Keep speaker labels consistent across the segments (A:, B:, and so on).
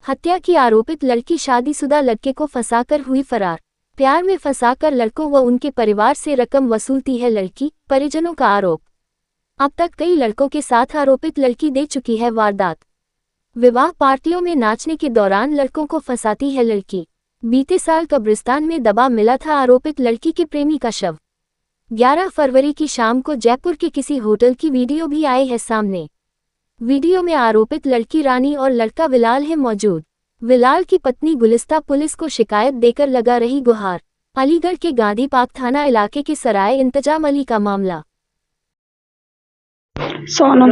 A: हत्या की आरोपित लड़की शादीशुदा लड़के को फंसाकर हुई फरार। प्यार में फंसाकर लड़कों व उनके परिवार से रकम वसूलती है लड़की, परिजनों का आरोप। अब तक कई लड़कों के साथ आरोपित लड़की दे चुकी है वारदात। विवाह पार्टियों में नाचने के दौरान लड़कों को फंसाती है लड़की। बीते साल कब्रिस्तान में दबा मिला था आरोपित लड़की के प्रेमी का शव। 11 फरवरी की शाम को जयपुर के किसी होटल की वीडियो भी आई है सामने। वीडियो में आरोपित लड़की रानी और लड़का विलाल है मौजूद। विलाल की पत्नी गुलिस्ता पुलिस को शिकायत देकर लगा रही गुहार। अलीगढ़ के गांधी पार्क थाना इलाके के सराय इंतजाम अली का मामला।
B: सोनम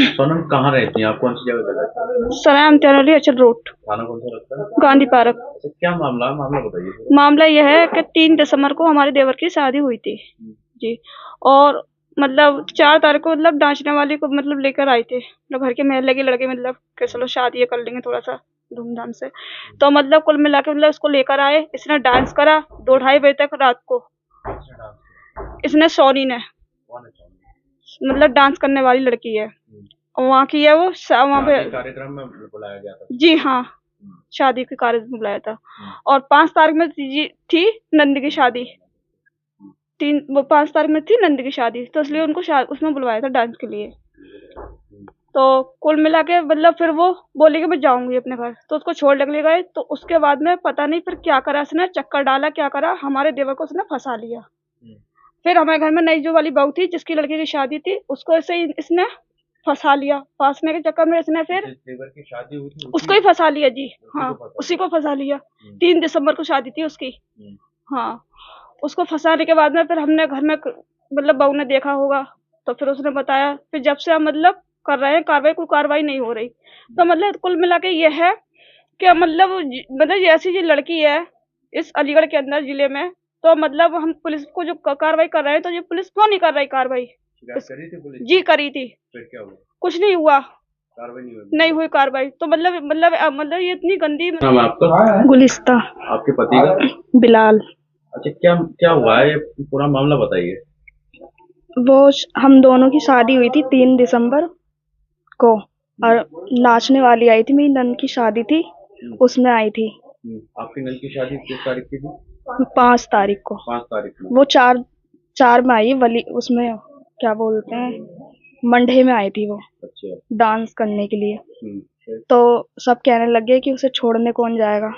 C: सोनम कहाँ रहती हैं आप? कौन सी जगह रहती हैं?
B: सराय इंतजाम अली अचल रोड,
C: थाना कौन सा लगता है?
B: गांधी पार्क।
C: अच्छा, क्या मामला है? मामला बताइए।
B: मामला यह है कि 3 दिसंबर को हमारे देवर की शादी हुई थी जी। और मतलब 4 तारीख को मतलब नाचने वाली को मतलब लेकर आए थे, मतलब घर के महल्ले के लड़के, मतलब कि चलो शादी कर लेंगे थोड़ा सा धूमधाम से। तो मतलब कुल मिला के मतलब उसको लेकर आए। इसने डांस करा 2-2:30 बजे तक रात को। इसने सोनी ने,
C: कौन है सोनम?
B: मतलब डांस करने वाली लड़की है, वहाँ की है वो। वहाँ पे
C: कार्यक्रम में बुलाया गया था?
B: जी हाँ, शादी के कार्यक्रम में बुलाया था। और 5 तारीख में थी नंद की शादी। 5 तारीख में थी नंद की शादी, तो इसलिए उनको उसमें बुलवाया था डांस के लिए। तो कुल मिला के मतलब फिर वो बोली कि मैं जाऊंगी अपने घर, तो उसको छोड़ने के लिए गए। तो उसके बाद में पता नहीं फिर क्या करा, इसने चक्कर डाला, क्या करा, हमारे देवर को उसने फंसा लिया। फिर हमारे घर में नई जो वाली बहू थी जिसकी लड़की की शादी थी, उसको ऐसे ही इसने फंसा लिया। फंसने के चक्कर में इसने फिर
C: देवर की शादी हुई थी
B: उसको ही फंसा लिया जी। हाँ, उसी को फंसा लिया। 3 दिसंबर को शादी थी उसकी। हाँ, उसको फंसाने के बाद में फिर हमने घर में मतलब बहू ने देखा होगा, तो फिर उसने बताया। फिर जब से हम मतलब कर रहे हैं कार्रवाई, कोई कार्रवाई नहीं हो रही। तो मतलब कुल मिला के ये है कि मतलब जैसी जो लड़की है इस अलीगढ़ के अंदर जिले में, तो मतलब हम पुलिस को जो कार्रवाई कर रहे हैं, तो ये पुलिस क्यों नहीं कर रही कार्रवाई?
C: करी थी पुलिस?
B: जी करी थी।
C: फिर क्या हुआ?
B: कुछ नहीं हुआ,
C: कार्रवाई नहीं हुई?
B: नहीं हुई कार्रवाई। तो मतलब ये इतनी गंदी।
C: नाम है आपका?
B: गुलिस्ता।
C: आपके पति का?
B: बिलाल।
C: अच्छा, क्या क्या हुआ है? ये पूरा मामला बताइए।
B: वो हम दोनों की शादी हुई थी 3 दिसंबर को, और नाचने वाली आई थी, मेरी नंद की शादी थी, उसमें आई थी।
C: आपकी नंद की शादी किस तारीख की थी?
B: 5 तारीख को।
C: 5 तारीख में?
B: वो 4 में आई वली, उसमें क्या बोलते हैं, मंडे में आई थी वो।
C: अच्छा।
B: डांस करने के लिए।
C: फिर?
B: तो सब कहने लगे कि उसे छोड़ने कौन जाएगा।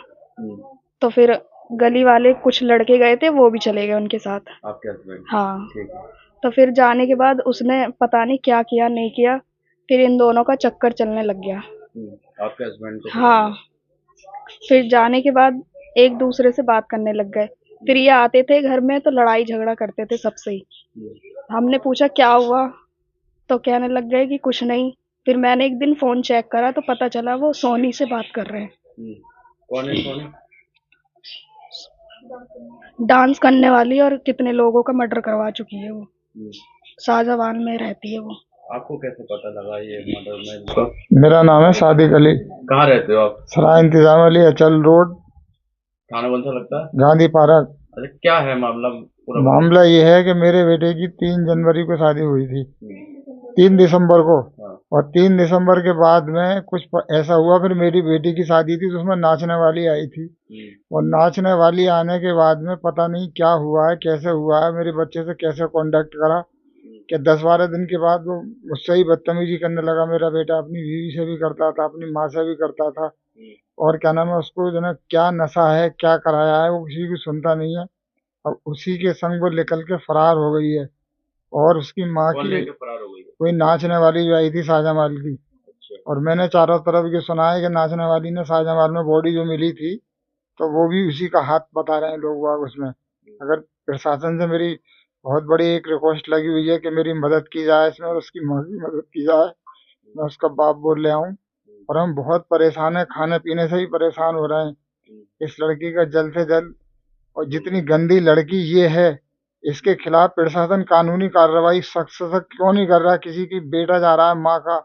B: तो फिर गली वाले कुछ लड़के गए थे, वो भी चले गए उनके साथ।
C: आपके हस्बैंड?
B: हाँ।
C: ठीक है।
B: तो फिर जाने के बाद उसने पता नहीं क्या किया नहीं किया, फिर इन दोनों का चक्कर चलने लग गया।
C: आपके हस्बैंड को?
B: हाँ। फिर जाने के बाद एक दूसरे से बात करने लग गए। फिर ये आते थे घर में तो लड़ाई झगड़ा करते थे सबसे ही। हमने पूछा क्या हुआ, तो कहने लग गए कि कुछ नहीं। फिर मैंने एक दिन फोन चेक करा तो पता चला वो सोनी से बात कर रहे हैं।
C: कौन है सोनी?
B: डांस करने वाली, और कितने लोगों का मर्डर करवा चुकी है वो। शाहजहां में रहती है वो।
C: आपको कैसे पता लगा ये मर्डर में?
D: मेरा नाम है सादिक अली।
C: कहाँ रहते हो आप?
D: सराय इंतजाम अली अचल रोड,
C: थाना कौन सा लगता है?
D: गांधी पार्क।
C: अच्छा, क्या है मामला पूरा?
D: मामला ये है कि मेरे बेटे की 3 जनवरी को शादी हुई थी, 3 दिसंबर को। और 3 दिसंबर के बाद में कुछ ऐसा हुआ, फिर मेरी बेटी की शादी थी तो उसमें नाचने वाली आई थी। और नाचने वाली आने के बाद में पता नहीं क्या हुआ है, कैसे हुआ है, मेरे बच्चे से कैसे कांटेक्ट करा कि 10-12 दिन के बाद वो मुझसे ही बदतमीजी करने लगा। मेरा बेटा अपनी बीवी से भी करता था, अपनी माँ से भी करता था। और क्या नाम है, उसको जो है क्या नशा है, क्या कराया है, वो किसी की सुनता नहीं है। अब उसी के संग वो निकल के फरार हो गई है। और उसकी माँ की
C: फरार हो गई?
D: कोई नाचने वाली जो आई थी शाहजहां की। और मैंने चारों तरफ ये सुना है कि नाचने वाली ने शाहजहां में बॉडी जो मिली थी, तो वो भी उसी का हाथ बता रहे हैं लोग वाग उसमें। अगर प्रशासन से मेरी बहुत बड़ी एक रिक्वेस्ट लगी हुई है कि मेरी मदद की जाए इसमें, और उसकी माँ की मदद की जाए। मैं उसका बाप बोल रहा हूँ, और हम बहुत परेशान हैं, खाने पीने से ही परेशान हो रहे हैं। इस लड़की का जल्द से जल्द, और जितनी गंदी लड़की ये है, इसके खिलाफ प्रशासन कानूनी कार्रवाई सख्त से सख्त क्यों नहीं कर रहा? किसी की बेटा जा रहा है माँ का,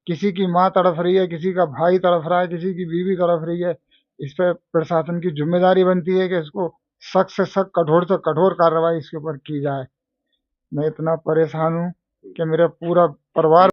D: किसी की माँ तड़फ रही है, किसी का भाई तड़फ रहा है, किसी की बीवी तड़फ रही है। इस पर प्रशासन की जिम्मेदारी बनती है कि इसको सख्त से सख्त, कठोर से कठोर कार्रवाई इसके ऊपर की जाए। मैं इतना परेशान हूँ कि मेरा पूरा परिवार